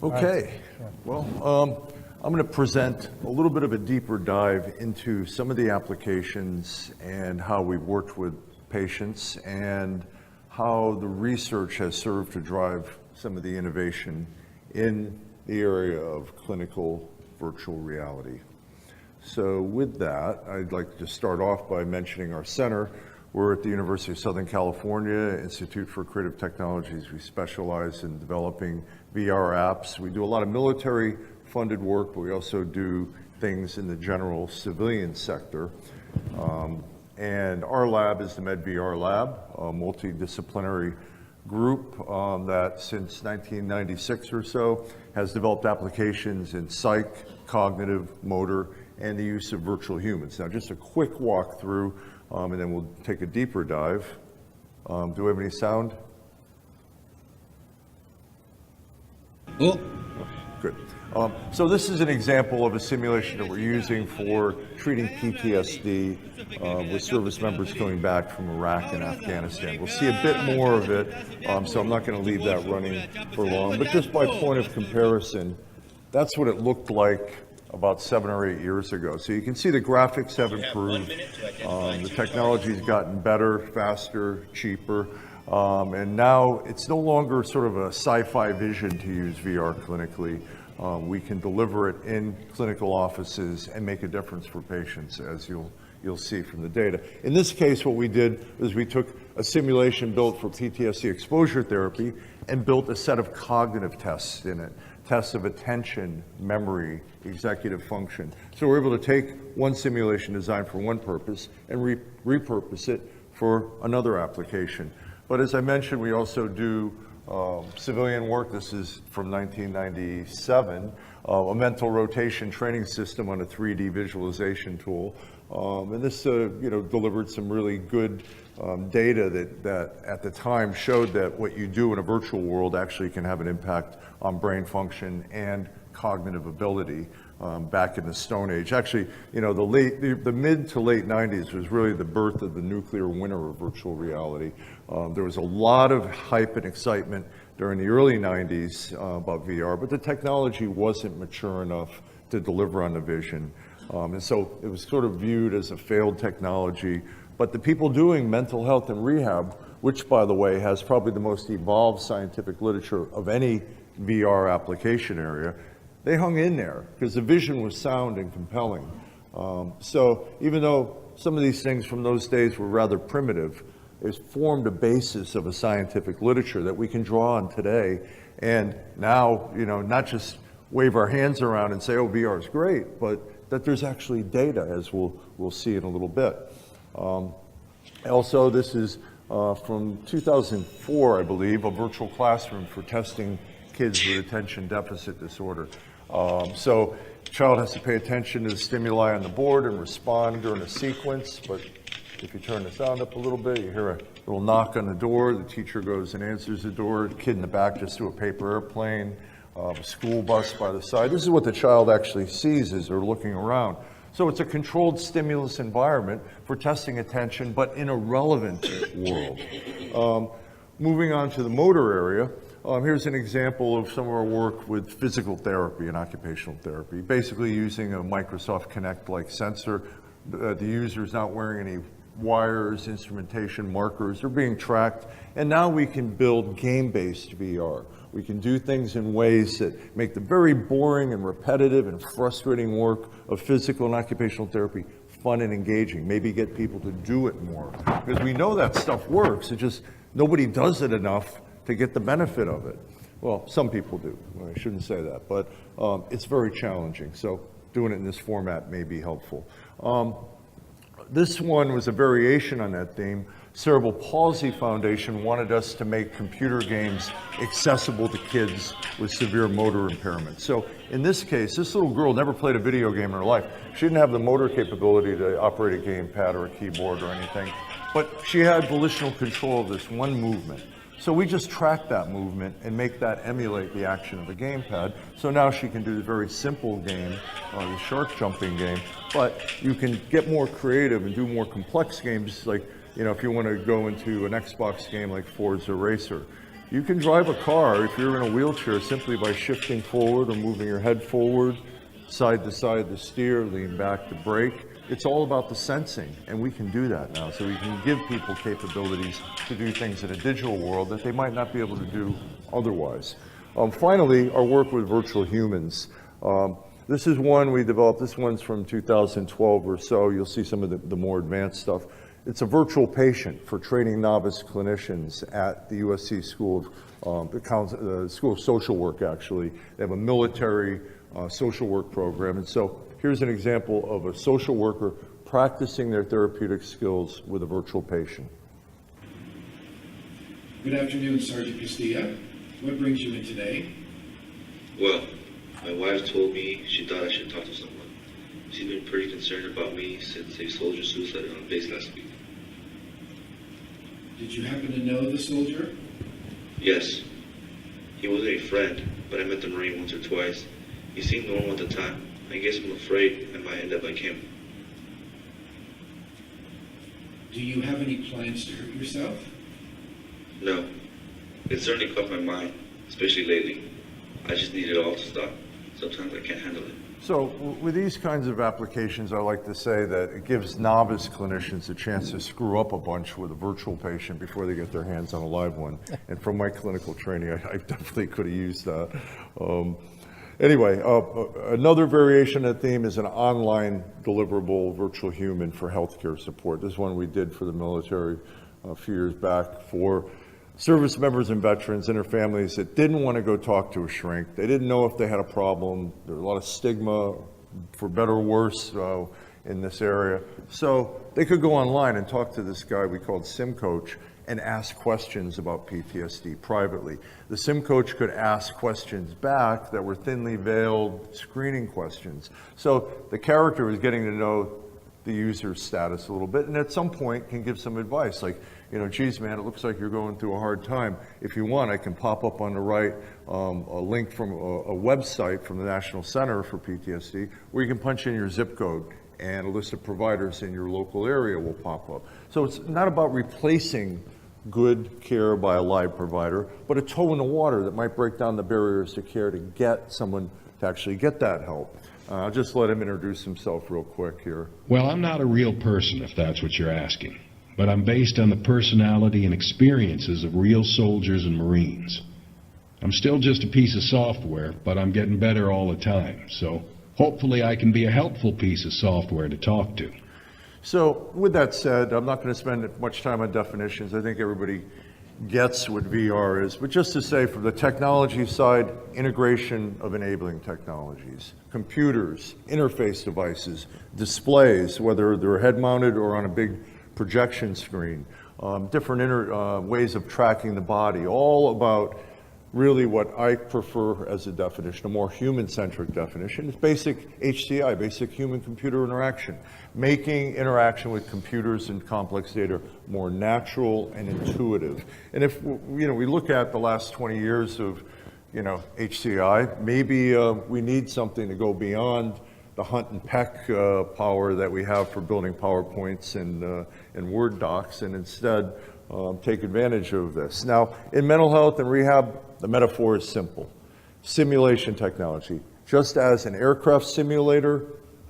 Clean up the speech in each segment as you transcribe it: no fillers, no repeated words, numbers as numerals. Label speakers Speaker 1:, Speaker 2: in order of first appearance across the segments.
Speaker 1: Okay, well, I'm going to present a little bit of a deeper dive into some of the applications and how we've worked with patients and how the research has served to drive some of the innovation in the area of clinical virtual reality. So with that, I'd like to start off by mentioning our center. We're at the University of Southern California, Institute for Creative Technologies. We specialize in developing VR apps. We do a lot of military-funded work, but we also do things in the general civilian sector. And our lab is the MedVR Lab, a multidisciplinary group that since 1996 or so has developed applications in psych, cognitive, motor, and the use of virtual humans. Now, just a quick walkthrough, and then we'll take a deeper dive. Do we have any sound?
Speaker 2: Oh.
Speaker 1: Good. So this is an example of a simulation that we're using for treating PTSD with service members coming back from Iraq and Afghanistan. We'll see a bit more of it, so I'm not going to leave that running for long. But just by point of comparison, that's what it looked like about 7 or 8 years ago. So you can see the graphics have improved. The technology's gotten better, faster, cheaper. And now it's no longer sort of a sci-fi vision to use VR clinically. We can deliver it in clinical offices and make a difference for patients, as you'll see from the data. In this case, what we did is we took a simulation built for PTSD exposure therapy and built a set of cognitive tests in it. Tests of attention, memory, executive function. So we're able to take one simulation designed for one purpose and repurpose it for another application. But as I mentioned, we also do civilian work. This is from 1997, a mental rotation training system on a 3D visualization tool. And this delivered some really good data that at the time showed that what you do in a virtual world actually can have an impact on brain function and cognitive ability back in the Stone Age. Actually, the mid to late 90s was really the birth of the nuclear winter of virtual reality. There was a lot of hype and excitement during the early 90s about VR, but the technology wasn't mature enough to deliver on the vision. And so it was sort of viewed as a failed technology. But the people doing mental health and rehab, which by the way has probably the most evolved scientific literature of any VR application area, they hung in there because the vision was sound and compelling. So even though some of these things from those days were rather primitive, it formed a basis of a scientific literature that we can draw on today. And now, not just wave our hands around and say, oh, VR is great, but that there's actually data, as we'll see in a little bit. Also, this is from 2004, I believe, a virtual classroom for testing kids with attention deficit disorder. So the child has to pay attention to the stimuli on the board and respond during a sequence, but if you turn the sound up a little bit, you hear a little knock on the door, the teacher goes and answers the door, the kid in the back just threw a paper airplane, a school bus by the side. This is what the child actually sees as they're looking around. So it's a controlled stimulus environment for testing attention, but in a relevant world. Moving on to the motor area, here's an example of some of our work with physical therapy and occupational therapy, basically using a Microsoft Kinect-like sensor. The user's not wearing any wires, instrumentation, markers. They're being tracked. And now we can build game-based VR. We can do things in ways that make the very boring and repetitive and frustrating work of physical and occupational therapy fun and engaging, maybe get people to do it more. Because we know that stuff works, it just, nobody does it enough to get the benefit of it. Well, some people do, I shouldn't say that, but it's very challenging. So doing it in this format may be helpful. This one was a variation on that theme. Cerebral Palsy Foundation wanted us to make computer games accessible to kids with severe motor impairment. So in this case, this little girl never played a video game in her life. She didn't have the motor capability to operate a gamepad or a keyboard or anything, but she had volitional control of this one movement. So we just track that movement and make that emulate the action of a gamepad. So now she can do the very simple game, the shark jumping game, but you can get more creative and do more complex games, like, if you want to go into an Xbox game like Forza Racer. You can drive a car if you're in a wheelchair simply by shifting forward or moving your head forward, side to side to steer, lean back to brake. It's all about the sensing, and we can do that now. So we can give people capabilities to do things in a digital world that they might not be able to do otherwise. Finally, our work with virtual humans. This is one we developed. This one's from 2012 or so. You'll see some of the more advanced stuff. It's a virtual patient for training novice clinicians at the USC School of School of Social Work. Actually, they have a military social work program, and so here's an example of a social worker practicing their therapeutic skills with a virtual patient.
Speaker 3: Good afternoon, Sergeant Castilla. What brings you in today?
Speaker 4: Well, my wife told me she thought I should talk to someone. She's been pretty concerned about me since a soldier suicided on base last week.
Speaker 3: Did you happen to know the soldier?
Speaker 4: Yes. He wasn't a friend, but I met the Marine once or twice. He seemed normal at the time. I guess I'm afraid I might end up like him.
Speaker 3: Do you have any plans to hurt yourself?
Speaker 4: No. It certainly crossed my mind, especially lately. I just need it all to stop. Sometimes I can't handle it.
Speaker 1: So with these kinds of applications, I like to say that it gives novice clinicians a chance to screw up a bunch with a virtual patient before they get their hands on a live one. And from my clinical training, I definitely could have used that. Anyway, another variation of the theme is an online deliverable virtual human for healthcare support. This one we did for the military a few years back for service members and veterans and their families that didn't want to go talk to a shrink. They didn't know if they had a problem. There was a lot of stigma, for better or worse, in this area. So they could go online and talk to this guy we called Sim Coach and ask questions about PTSD privately. The Sim Coach could ask questions back that were thinly veiled screening questions. So the character is getting to know the user's status a little bit, and at some point can give some advice like, you know, geez, man, it looks like you're going through a hard time. If you want, I can pop up on the right a link from a website from the National Center for PTSD where you can punch in your zip code and a list of providers in your local area will pop up. So it's not about replacing good care by a live provider, but a toe in the water that might break down the barriers to care to get someone to actually get that help. I'll just let him introduce himself real quick here.
Speaker 5: Well, I'm not a real person, if that's what you're asking, but I'm based on the personality and experiences of real soldiers and Marines. I'm still just a piece of software, but I'm getting better all the time, so hopefully I can be a helpful piece of software to talk to.
Speaker 1: So with that said, I'm not going to spend much time on definitions. I think everybody gets what VR is, but just to say from the technology side, integration of enabling technologies, computers, interface devices, displays, whether they're head mounted or on a big projection screen, different ways of tracking the body, all about really what I prefer as a definition, a more human-centric definition, is basic HCI, basic human-computer interaction, making interaction with computers and complex data more natural and intuitive. And if we look at the last 20 years of HCI, maybe we need something to go beyond the hunt and peck power that we have for building PowerPoints and Word docs, and instead take advantage of this. Now, in mental health and rehab, the metaphor is simple. Simulation technology. Just as an aircraft simulator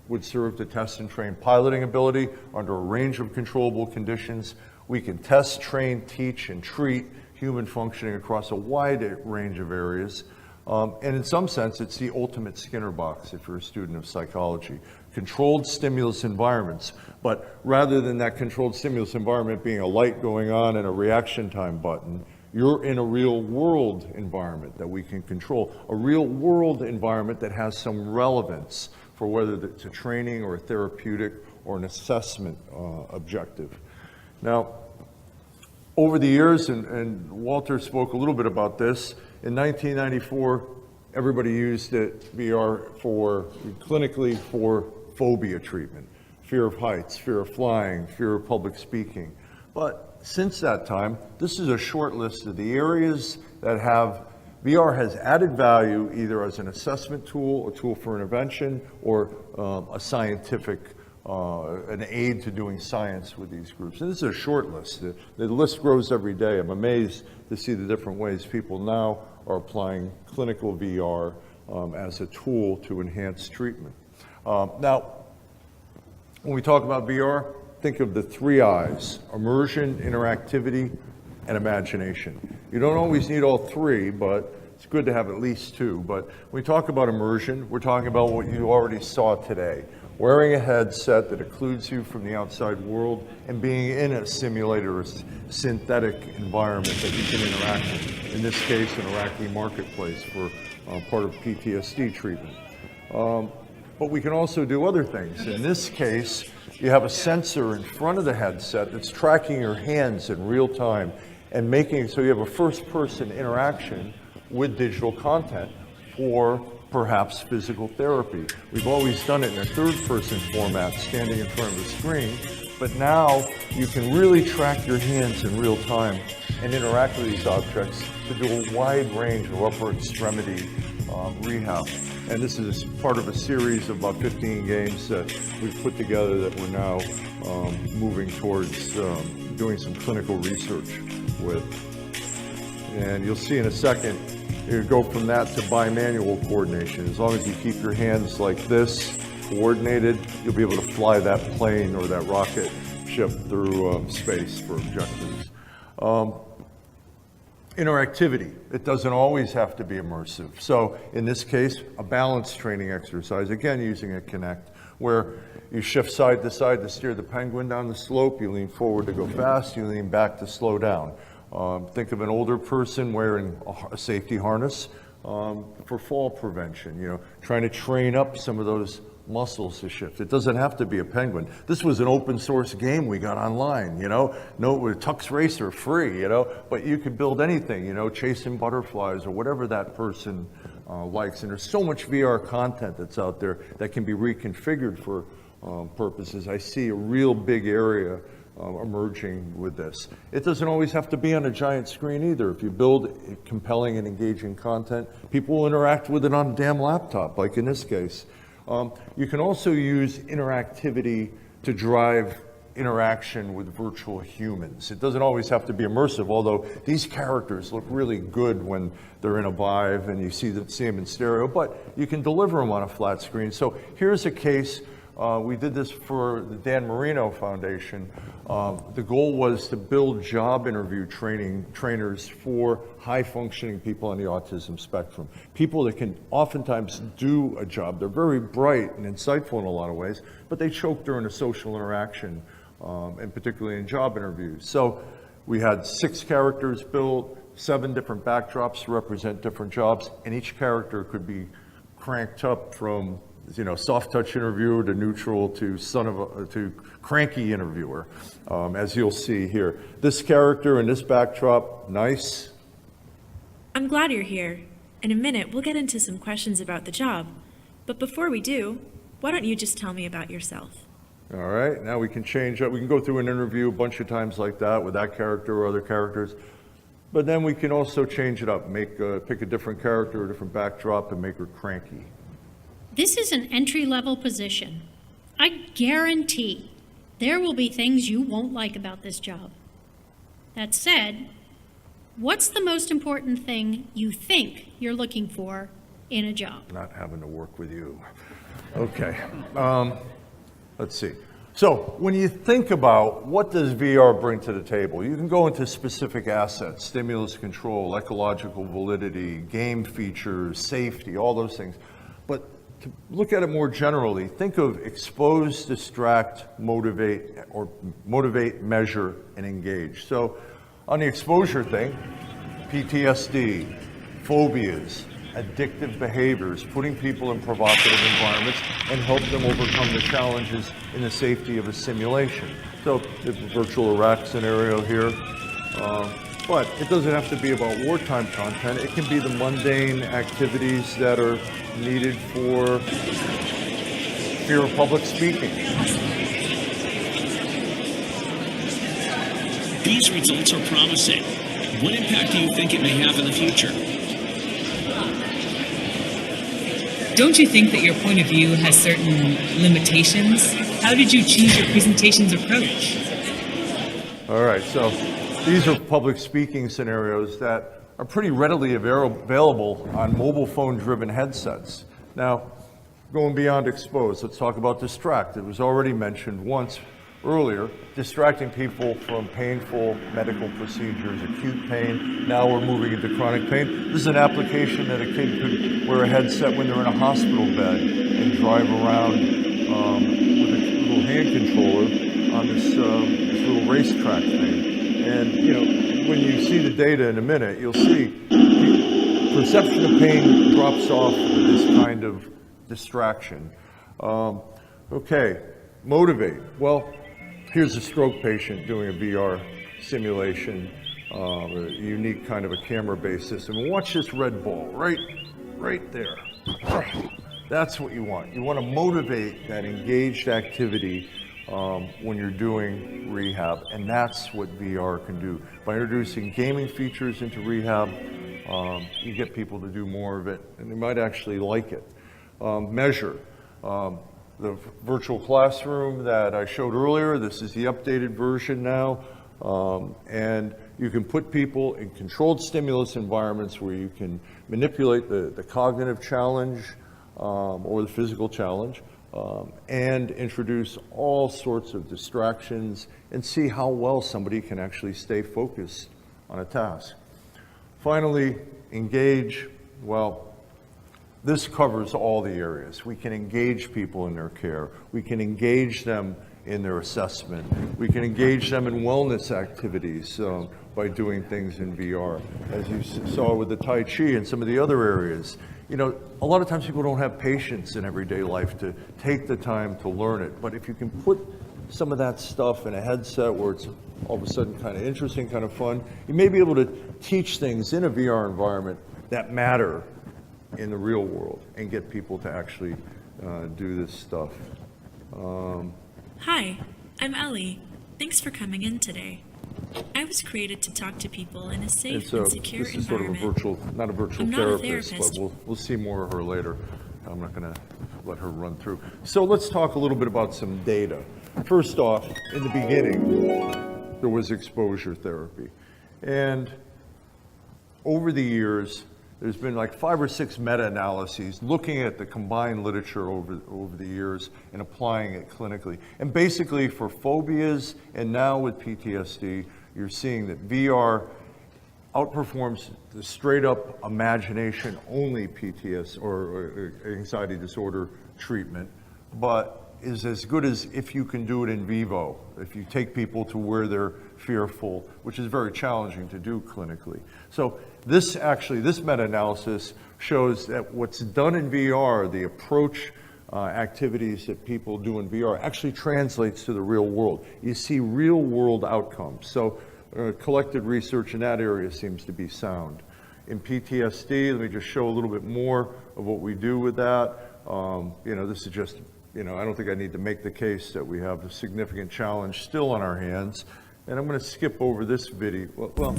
Speaker 1: would serve to test and train piloting ability under a range of controllable conditions, we can test, train, teach, and treat human functioning across a wide range of areas. And in some sense, it's the ultimate Skinner box if you're a student of psychology. Controlled stimulus environments, but rather than that controlled stimulus environment being a light going on and a reaction time button, you're in a real world environment that we can control, a real world environment that has some relevance for whether it's a training or a therapeutic or an assessment objective. Now, over the years, and Walter spoke a little bit about this, in 1994, everybody used it, VR, clinically for phobia treatment, fear of heights, fear of flying, fear of public speaking. But since that time, this is a short list of the areas that VR has added value either as an assessment tool, a tool for intervention, or a scientific an aid to doing science with these groups. And this is a short list. The list grows every day. I'm amazed to see the different ways people now are applying clinical VR as a tool to enhance treatment. Now, when we talk about VR, think of the 3 I's: immersion, interactivity, and imagination. You don't always need all 3, but it's good to have at least 2. But when we talk about immersion, we're talking about what you already saw today. Wearing a headset that occludes you from the outside world and being in a simulated or synthetic environment that you can interact with. In this case, an Iraqi marketplace for part of PTSD treatment. But we can also do other things. In this case, you have a sensor in front of the headset that's tracking your hands in real time and making it so you have a first-person interaction with digital content for perhaps physical therapy. We've always done it in a third-person format, standing in front of the screen, but now you can really track your hands in real time and interact with these objects to do a wide range of upper extremity rehab. And this is part of a series of about 15 games that we've put together that we're now moving towards doing some clinical research with. And you'll see in a second, you go from that to bimanual coordination. As long as you keep your hands like this, coordinated, you'll be able to fly that plane or that rocket ship through space for objectives. Interactivity, it doesn't always have to be immersive. So in this case, a balance training exercise, again using a Kinect, where you shift side to side to steer the penguin down the slope, you lean forward to go fast, you lean back to slow down. Think of an older person wearing a safety harness for fall prevention, you know, trying to train up some of those muscles to shift. It doesn't have to be a penguin. This was an open source game we got online, you know, Tux Racer free, you know, but you could build anything, you know, chasing butterflies or whatever that person likes. And there's so much VR content that's out there that can be reconfigured for purposes. I see a real big area emerging with this. It doesn't always have to be on a giant screen either. If you build compelling and engaging content, people will interact with it on a damn laptop, like in this case. You can also use interactivity to drive interaction with virtual humans. It doesn't always have to be immersive, although these characters look really good when they're in a Vive and you see them in stereo, but you can deliver them on a flat screen. So here's a case. We did this for the Dan Marino Foundation. The goal was to build job interview trainers for high-functioning people on the autism spectrum. People that can oftentimes do a job. They're very bright and insightful in a lot of ways, but they choke during a social interaction, and particularly in job interviews. So we had 6 characters built, 7 different backdrops to represent different jobs, and each character could be cranked up from, you know, soft touch interviewer to neutral to to cranky interviewer, as you'll see here. This character and this backdrop, nice.
Speaker 6: I'm glad you're here. In a minute, we'll get into some questions about the job. But before we do, why don't you just tell me about yourself?
Speaker 1: All right, now we can change up. We can go through an interview a bunch of times like that with that character or other characters. But then we can also change it up, pick a different character, a different backdrop, and make her cranky.
Speaker 7: This is an entry-level position. I guarantee there will be things you won't like about this job. That said, what's the most important thing you think you're looking for in a job?
Speaker 1: Not having to work with you. Okay, let's see. So when you think about what does VR bring to the table, you can go into specific assets: stimulus control, ecological validity, game features, safety, all those things. But to look at it more generally, think of expose, distract, motivate, or motivate, measure, and engage. So on the exposure thing, PTSD, phobias, addictive behaviors, putting people in provocative environments and help them overcome the challenges in the safety of a simulation. So the virtual Iraq scenario here, but it doesn't have to be about wartime content. It can be the mundane activities that are needed for fear of public speaking.
Speaker 8: These results are promising. What impact do you think it may have in the future?
Speaker 9: Don't you think that your point of view has certain limitations? How did you choose your presentation's approach?
Speaker 1: All right, so these are public speaking scenarios that are pretty readily available on mobile phone-driven headsets. Now, going beyond expose, let's talk about distract. It was already mentioned once earlier, distracting people from painful medical procedures, acute pain. Now we're moving into chronic pain. This is an application that a kid could wear a headset when they're in a hospital bed and drive around with a little hand controller on this little racetrack thing. And you know, when you see the data in a minute, you'll see perception of pain drops off with this kind of distraction. Okay, motivate. Well, here's a stroke patient doing a VR simulation, a unique kind of a camera-based system. And watch this red ball, right there. That's what you want. You want to motivate that engaged activity when you're doing rehab, and that's what VR can do. By introducing gaming features into rehab, you get people to do more of it, and they might actually like it. Measure. The virtual classroom that I showed earlier, this is the updated version now, and you can put people in controlled stimulus environments where you can manipulate the cognitive challenge or the physical challenge, and introduce all sorts of distractions and see how well somebody can actually stay focused on a task. Finally, engage. Well, this covers all the areas. We can engage people in their care. We can engage them in their assessment. We can engage them in wellness activities by doing things in VR. As you saw with the Tai Chi and some of the other areas, you know, a lot of times people don't have patience in everyday life to take the time to learn it. But if you can put some of that stuff in a headset where it's all of a sudden kind of interesting, kind of fun, you may be able to teach things in a VR environment that matter in the real world and get people to actually do this stuff.
Speaker 6: Hi, I'm Ellie. Thanks for coming in today. I was created to talk to people in a safe and secure
Speaker 1: this is sort of a
Speaker 6: environment.
Speaker 1: virtual, not a virtual
Speaker 6: I'm not a
Speaker 1: therapist,
Speaker 6: therapist.
Speaker 1: but we'll see more of her later. I'm not going to let her run through. So let's talk a little bit about some data. First off, in the beginning, there was exposure therapy. And over the years, there's been like 5 or 6 meta-analyses looking at the combined literature over the years and applying it clinically. And basically for phobias and now with PTSD, you're seeing that VR outperforms the straight up imagination only PTSD or anxiety disorder treatment, but is as good as if you can do it in vivo, if you take people to where they're fearful, which is very challenging to do clinically. So this meta-analysis shows that what's done in VR, the approach activities that people do in VR actually translates to the real world. You see real world outcomes. So collected research in that area seems to be sound. In PTSD, let me just show a little bit more of what we do with that. You know, this is just, you know, I don't think I need to make the case that we have a significant challenge still on our hands. And I'm going to skip over this video. Well,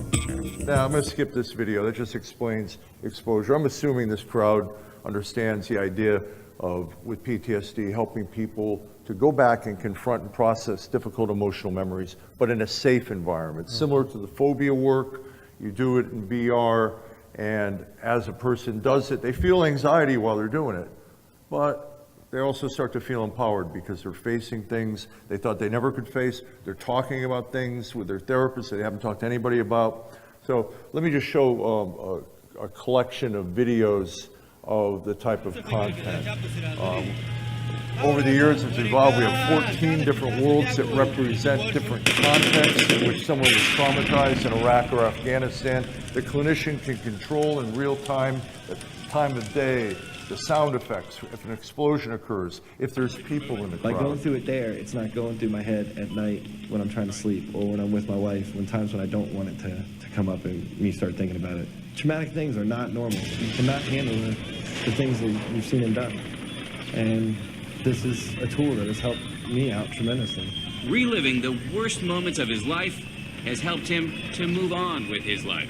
Speaker 1: now I'm going to skip this video. That just explains exposure. I'm assuming this crowd understands the idea of, with PTSD, helping people to go back and confront and process difficult emotional memories, but in a safe environment. Similar to the phobia work, you do it in VR, and as a person does it, they feel anxiety while they're doing it. But they also start to feel empowered because they're facing things they thought they never could face. They're talking about things with their therapists they haven't talked to anybody about. So let me just show a collection of videos of the type of content. Over the years it's evolved. We have 14 different worlds that represent different contexts in which someone was traumatized in Iraq or Afghanistan. The clinician can control in real time the time of day, the sound effects, if an explosion occurs, if there's people in the crowd.
Speaker 10: Like going through it there, it's not going through my head at night when I'm trying to sleep or when I'm with my wife, when times when I don't want it to come up and me start thinking about it. Traumatic things are not normal. You cannot handle the things that you've seen and done. And this is a tool that has helped me out tremendously.
Speaker 8: Reliving the worst moments of his life has helped him to move on with his life.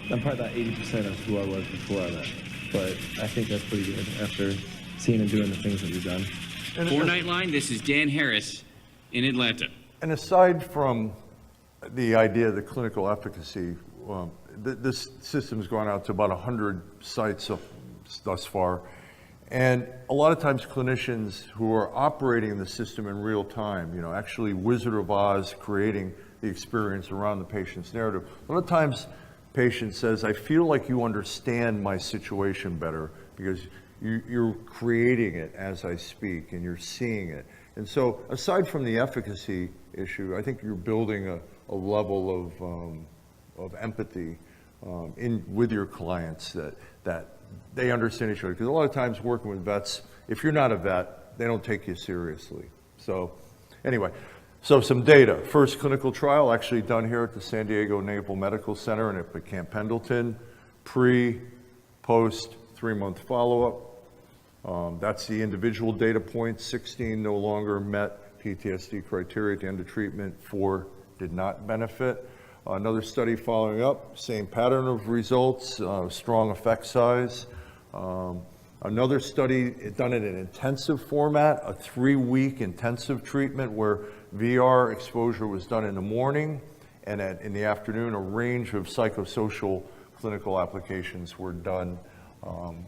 Speaker 10: I'm probably about 80% of who I was before I left. But I think that's pretty good after seeing and doing the things that we've done.
Speaker 8: For Nightline, this is Dan Harris in Atlanta.
Speaker 1: And aside from the idea of the clinical efficacy, this system's gone out to about 100 sites thus far. And a lot of times clinicians who are operating the system in real time, actually Wizard of Oz creating the experience around the patient's narrative. A lot of times patient says, I feel like you understand my situation better because you're creating it as I speak and you're seeing it. And so aside from the efficacy issue, I think you're building a level of empathy with your clients that they understand each other. Because a lot of times working with vets, if you're not a vet, they don't take you seriously. So anyway, so some data. First clinical trial actually done here at the San Diego Naval Medical Center and at Camp Pendleton. Pre, post, 3-month follow-up. That's the individual data points. 16 no longer met PTSD criteria at the end of treatment. 4 did not benefit. Another study following up, same pattern of results, strong effect size. Another study done in an intensive format, a 3-week intensive treatment where VR exposure was done in the morning and in the afternoon, a range of psychosocial clinical applications were done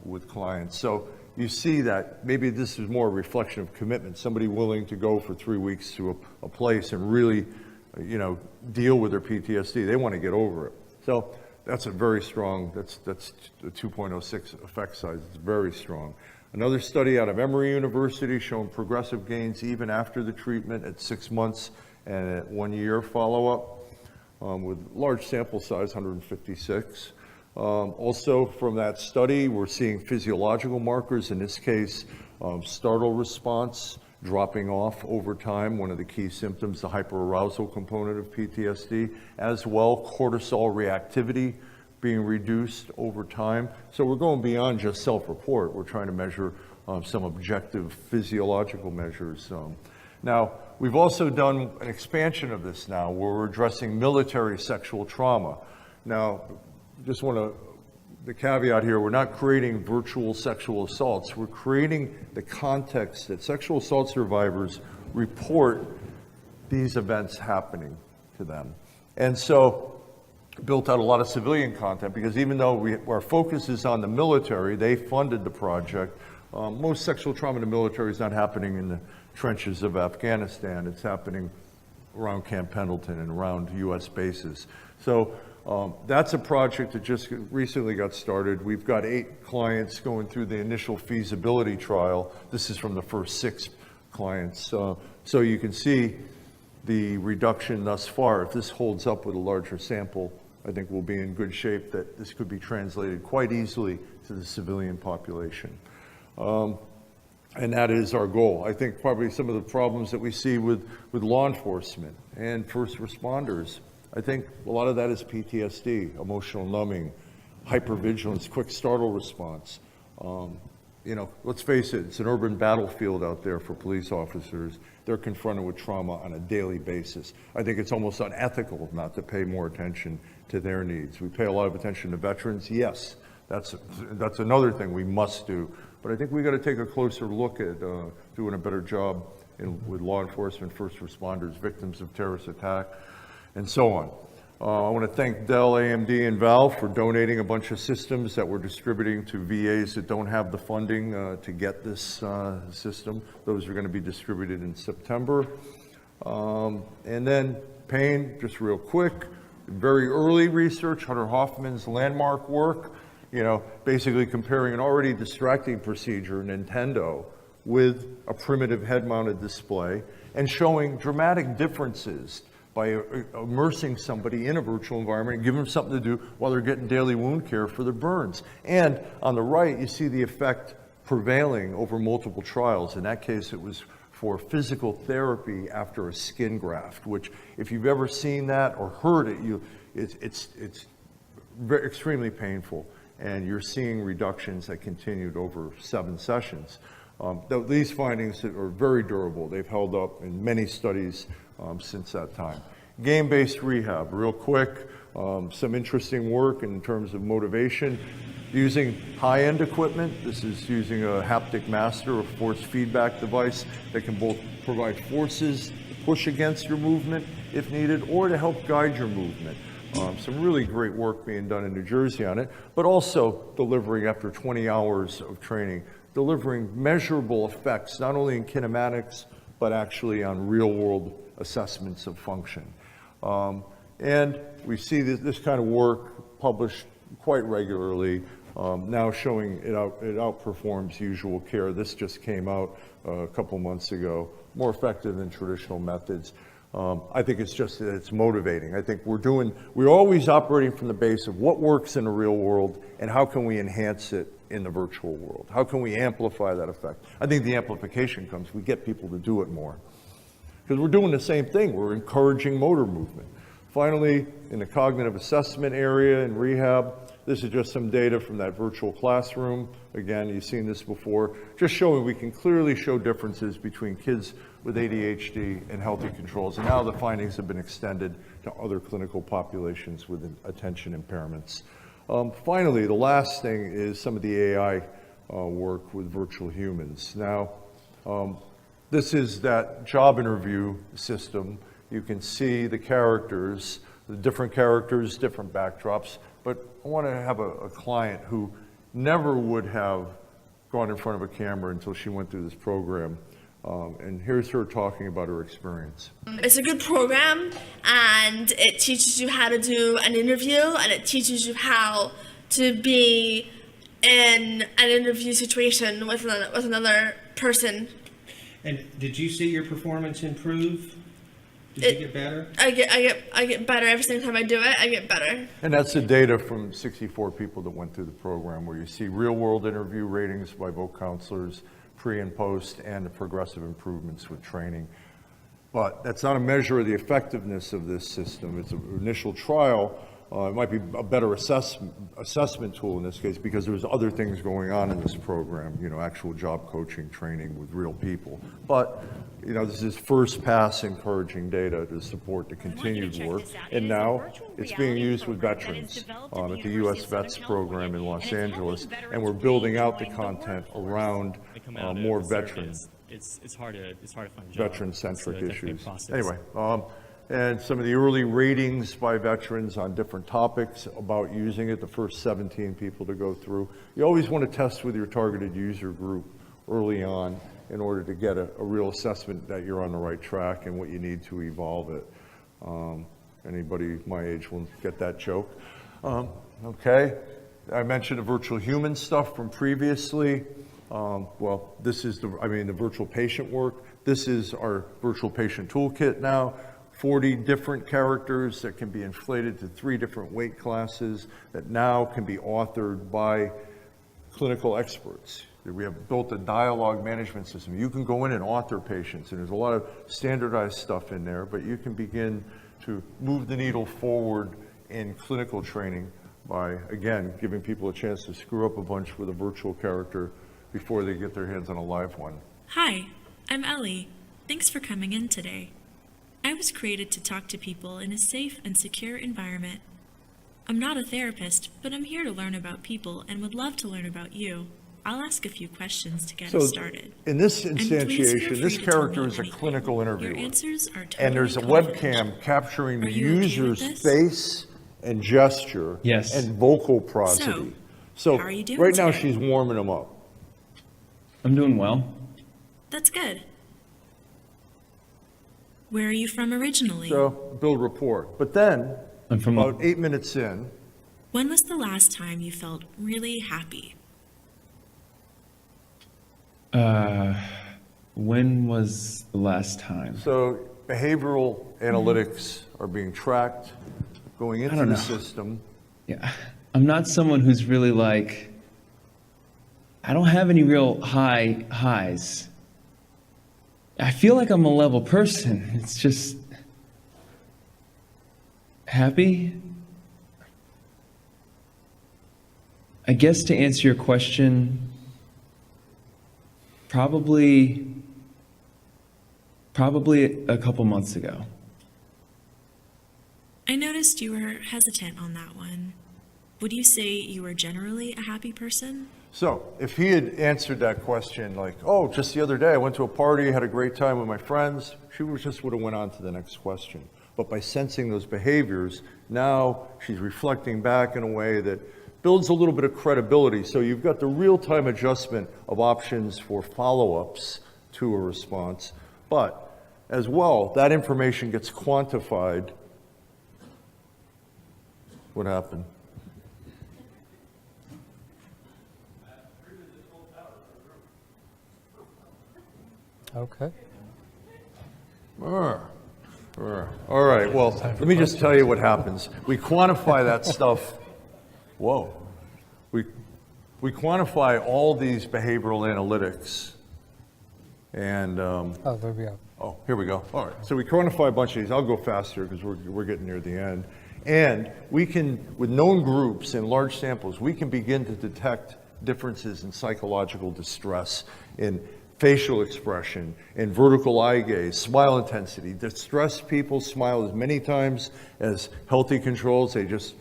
Speaker 1: with clients. So you see that maybe this is more a reflection of commitment, somebody willing to go for 3 weeks to a place and really deal with their PTSD. They want to get over it. So that's a very strong, that's a 2.06 effect size. It's very strong. Another study out of Emory University showing progressive gains even after the treatment at 6 months and at 1 year follow-up with large sample size, 156. Also from that study, we're seeing physiological markers, in this case, startle response, dropping off over time, one of the key symptoms, the hyperarousal component of PTSD, as well cortisol reactivity being reduced over time. So we're going beyond just self-report. We're trying to measure some objective physiological measures. Now, we've also done an expansion of this now where we're addressing military sexual trauma. Now, just want to the caveat here, we're not creating virtual sexual assaults. We're creating the context that sexual assault survivors report these events happening to them. And so built out a lot of civilian content because even though our focus is on the military, they funded the project. Most sexual trauma in the military is not happening in the trenches of Afghanistan. It's happening around Camp Pendleton and around US bases. So that's a project that just recently got started. We've got 8 clients going through the initial feasibility trial. This is from the first 6 clients. So you can see the reduction thus far. If this holds up with a larger sample, I think we'll be in good shape that this could be translated quite easily to the civilian population. And that is our goal. I think probably some of the problems that we see with law enforcement and first responders, I think a lot of that is PTSD, emotional numbing, hypervigilance, quick startle response. Let's face it, it's an urban battlefield out there for police officers. They're confronted with trauma on a daily basis. I think it's almost unethical not to pay more attention to their needs. We pay a lot of attention to veterans. Yes, that's another thing we must do. But I think we got to take a closer look at doing a better job with law enforcement, first responders, victims of terrorist attack, and so on. I want to thank Dell, AMD, and Valve for donating a bunch of systems that we're distributing to VAs that don't have the funding to get this system. Those are going to be distributed in September. And then pain, just real quick, very early research, Hunter Hoffman's landmark work, basically comparing an already distracting procedure, Nintendo, with a primitive head-mounted display and showing dramatic differences by immersing somebody in a virtual environment and giving them something to do while they're getting daily wound care for their burns. And on the right, you see the effect prevailing over multiple trials. In that case, it was for physical therapy after a skin graft, which if you've ever seen that or heard it, it's extremely painful. And you're seeing reductions that continued over 7 sessions. These findings are very durable. They've held up in many studies since that time. Game-based rehab, real quick, some interesting work in terms of motivation. Using high-end equipment, this is using a haptic master, a force feedback device that can both provide forces push against your movement if needed, or to help guide your movement. Some really great work being done in New Jersey on it, but also delivering after 20 hours of training, delivering measurable effects, not only in kinematics, but actually on real-world assessments of function. And we see this kind of work published quite regularly, now showing it outperforms usual care. This just came out a couple months ago, more effective than traditional methods. I think it's just that it's motivating. I think we're always operating from the base of what works in the real world and how can we enhance it in the virtual world? How can we amplify that effect? I think the amplification comes, we get people to do it more. Because we're doing the same thing, we're encouraging motor movement. Finally, in the cognitive assessment area in rehab, this is just some data from that virtual classroom. Again, you've seen this before, just showing we can clearly show differences between kids with ADHD and healthy controls. And now the findings have been extended to other clinical populations with attention impairments. Finally, the last thing is some of the AI work with virtual humans. Now, this is that job interview system. You can see the characters, the different characters, different backdrops, but I want to have a client who never would have gone in front of a camera until she went through this program. And here's her talking about her experience.
Speaker 11: It's a good program, and it teaches you how to do an interview, and it teaches you how to be in an interview situation with another person.
Speaker 12: And did you see your performance improve? Did you get better?
Speaker 11: I get better every single time I do it. I get better.
Speaker 1: And that's the data from 64 people that went through the program, where you see real-world interview ratings by both counselors, pre and post, and the progressive improvements with training. But that's not a measure of the effectiveness of this system. It's an initial trial. It might be a better assessment tool in this case, because there's other things going on in this program, actual job coaching, training with real people. But, this is first pass encouraging data to support the continued work. And now it's being used with veterans at the US Vets program in Los Angeles. And we're building out the content around more veteran,
Speaker 13: it's hard to find a job.
Speaker 1: Veteran-centric issues. Anyway, and some of the early ratings by veterans on different topics about using it, the first 17 people to go through. You always want to test with your targeted user group early on in order to get a real assessment that you're on the right track and what you need to evolve it. Anybody my age will get that joke. Okay, I mentioned the virtual human stuff from previously. Well, this is the virtual patient work. This is our virtual patient toolkit now. 40 different characters that can be inflated to 3 different weight classes that now can be authored by clinical experts. We have built a dialogue management system. You can go in and author patients, and there's a lot of standardized stuff in there, but you can begin to move the needle forward in clinical training by, again, giving people a chance to screw up a bunch with a virtual character before they get their hands on a live one.
Speaker 6: Hi, I'm Ellie. Thanks for coming in today. I was created to talk to people in a safe and secure environment. I'm not a therapist, but I'm here to learn about people and would love to learn about you. I'll ask a few questions to get us started.
Speaker 1: In this
Speaker 6: And please feel
Speaker 1: instantiation,
Speaker 6: free
Speaker 1: this
Speaker 6: to tell
Speaker 1: character
Speaker 6: me
Speaker 1: is a
Speaker 6: anything.
Speaker 1: clinical interviewer.
Speaker 6: Your answers are totally
Speaker 1: And there's a
Speaker 6: confidential.
Speaker 1: webcam capturing
Speaker 6: Are
Speaker 1: the
Speaker 6: you okay with
Speaker 1: user's
Speaker 6: this?
Speaker 1: face and gesture
Speaker 12: Yes.
Speaker 1: and vocal prosody. So
Speaker 6: how are you doing
Speaker 1: right now
Speaker 6: today?
Speaker 1: she's warming them up.
Speaker 12: I'm doing well.
Speaker 6: That's good. Where are you from originally?
Speaker 1: So build rapport. But then,
Speaker 12: I'm from
Speaker 1: about 8 minutes in,
Speaker 6: When was the last time you felt really happy?
Speaker 14: When was the last time?
Speaker 1: so behavioral analytics are being tracked, going into
Speaker 14: don't
Speaker 1: the
Speaker 14: know.
Speaker 1: system.
Speaker 14: Yeah, I'm not someone who's really like, I don't have any real highs. I feel like I'm a level person. It's just happy. I guess to answer your question, probably a couple months ago.
Speaker 6: I noticed you were hesitant on that one. Would you say you were generally a happy person?
Speaker 1: So if he had answered that question like, oh, just the other day I went to a party, had a great time with my friends, she just would have went on to the next question. But by sensing those behaviors, now she's reflecting back in a way that builds a little bit of credibility. So you've got the real-time adjustment of options for follow-ups to a response, but as well, that information gets quantified. What happened?
Speaker 15: Okay.
Speaker 1: All right, well, let me just tell you what happens. We quantify that stuff. Whoa. We quantify all these behavioral analytics. And,
Speaker 15: Oh, there we go.
Speaker 1: oh, here we go. All right, so we quantify a bunch of these. I'll go faster because we're getting near the end. And we can, with known groups and large samples, we can begin to detect differences in psychological distress, in facial expression, in vertical eye gaze, smile intensity. Distressed people smile as many times as healthy controls. They just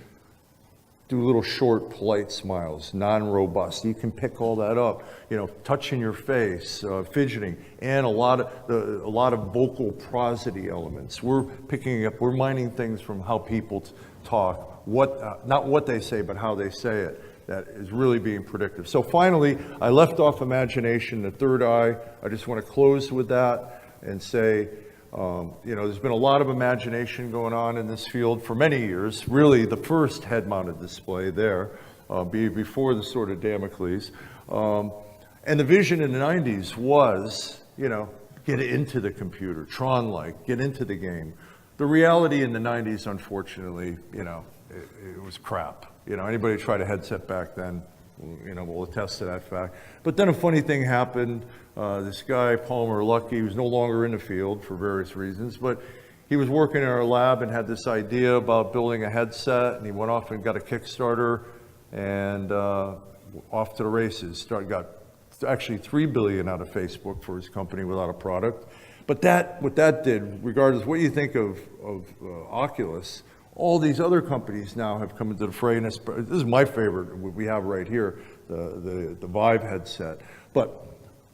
Speaker 1: do little short, polite smiles, non-robust. You can pick all that up. You know, touching your face, fidgeting, and a lot of vocal prosody elements. We're picking up, we're mining things from how people talk, not what they say, but how they say it. That is really being predictive. So finally, I left off imagination, the third eye. I just want to close with that and say, you know, there's been a lot of imagination going on in this field for many years. Really, the first head-mounted display there, before the sword of Damocles. And the vision in the 90s was, you know, get into the computer, Tron-like, get into the game. The reality in the 90s, unfortunately, you know, it was crap. You know, anybody who tried a headset back then, you know, will attest to that fact. But then a funny thing happened. This guy, Palmer Luckey, was no longer in the field for various reasons, but he was working in our lab and had this idea about building a headset, and he went off and got a Kickstarter and off to the races. Got actually $3 billion out of Facebook for his company without a product. But what that did, regardless of what you think of Oculus, all these other companies now have come into the fray, and this is my favorite, what we have right here, the Vive headset. But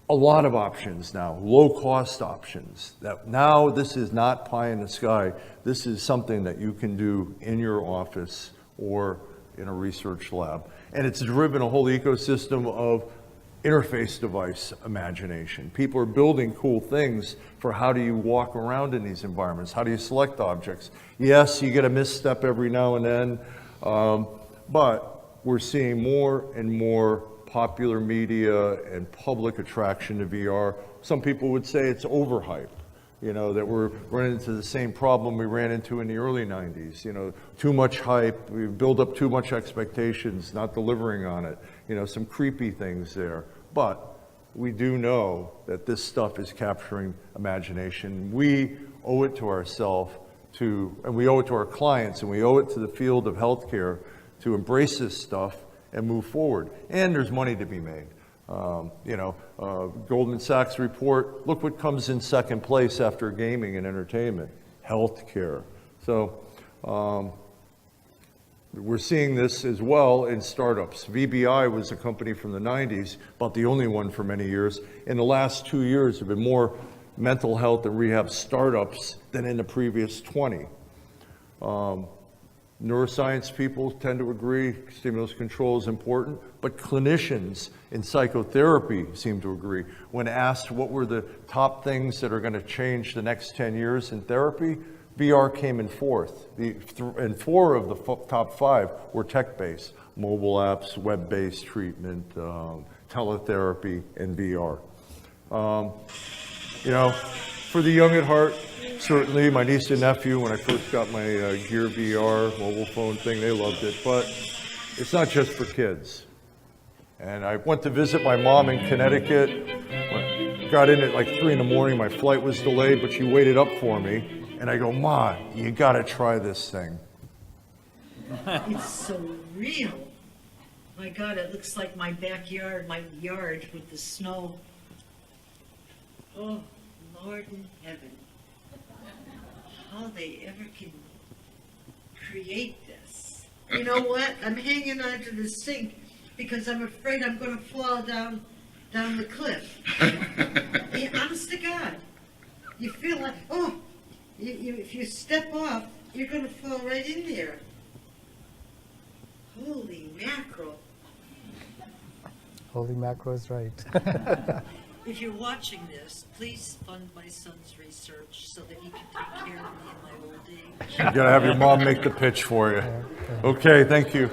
Speaker 1: a lot of options now, low-cost options. That now this is not pie in the sky. This is something that you can do in your office or in a research lab. And it's driven a whole ecosystem of interface device imagination. People are building cool things for how do you walk around in these environments? How do you select objects? Yes, you get a misstep every now and then, but we're seeing more and more popular media and public attraction to VR. Some people would say it's overhyped, you know, that we're running into the same problem we ran into in the early 90s, you know, too much hype, we build up too much expectations, not delivering on it, you know, some creepy things there. But we do know that this stuff is capturing imagination. We owe it to ourselves and we owe it to our clients, and we owe it to the field of healthcare to embrace this stuff and move forward. And there's money to be made. You know, Goldman Sachs report, look what comes in second place after gaming and entertainment, healthcare. So we're seeing this as well in startups. VBI was a company from the 90s, about the only one for many years. In the last 2 years, there have been more mental health and rehab startups than in the previous 20. Neuroscience people tend to agree stimulus control is important, but clinicians in psychotherapy seem to agree. When asked what were the top things that are going to change the next 10 years in therapy, VR came in fourth. And 4 of the top 5 were tech-based: mobile apps, web-based treatment, teletherapy, and VR. You know, for the young at heart, certainly my niece and nephew, when I first got my Gear VR mobile phone thing, they loved it. But it's not just for kids. And I went to visit my mom in Connecticut. Got in at like 3 in the morning. My flight was delayed, but she waited up for me. And I go, Ma, you gotta try this thing.
Speaker 16: It's so real. My God, it looks like my backyard, my yard with the snow. Oh, Lord in heaven. How they ever can create this. You know what? I'm hanging onto the sink. because I'm afraid I'm going to fall down the cliff. Yeah, honest to God. You feel like, oh, if you step off, you're going to fall right in there. Holy mackerel.
Speaker 15: Holy macro is right.
Speaker 16: If you're watching this, please fund my son's research so that he can take care of me in my old age.
Speaker 1: You gotta have your mom make the pitch for you. Okay, thank you.